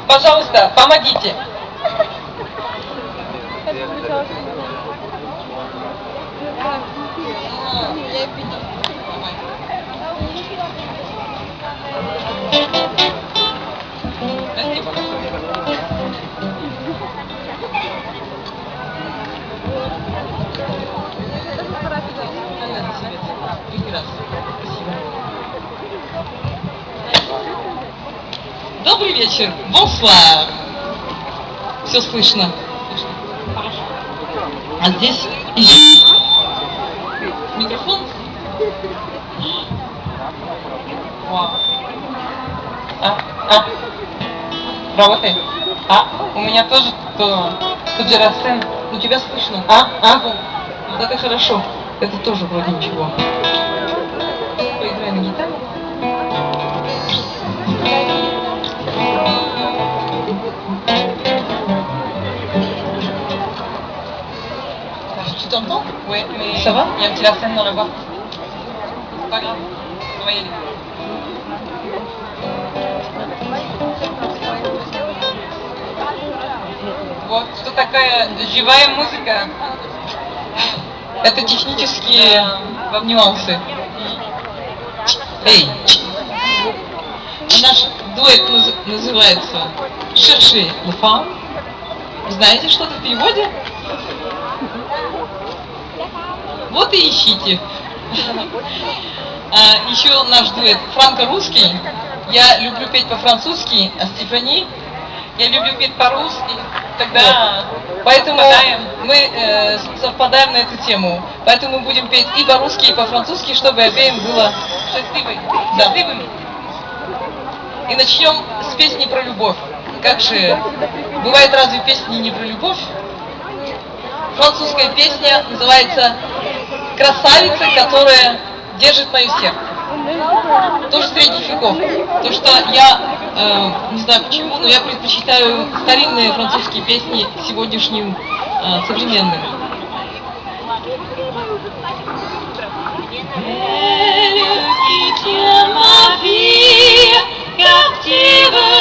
Пожалуйста, помогите. Добрый вечер. Bonsoir. Все слышно. А здесь микрофон. Вау. Работает? У меня тоже тот же Рассен. Ну тебя слышно. Вот это хорошо. Это тоже вроде ничего. Поиграй на гитаре. Tu t'entends? Ouais, mais ça va? Il y a un petit Arsène dans la voix. C'est pas grave. On va y aller. Вот, что такая живая музыка. Это технические нюансы. Эй! Наш дуэт называется «Cherchez les femmes». Знаете что-то в переводе? Вот и ищите. Еще наш дуэт франко-русский. Я люблю петь по-французски, а Стефани я люблю петь по-русски. Тогда поэтому мы совпадаем на эту тему. Поэтому мы будем петь и по-русски, и по-французски, чтобы обеим было счастливым. И начнем с песни про любовь. Как же, бывает разве песни не про любовь? Французская песня называется «Красавица, которая держит мое сердце». Тоже средних веков. То, что я, не знаю почему, но я предпочитаю старинные французские песни сегодняшним современным. Qui tient ma vie captive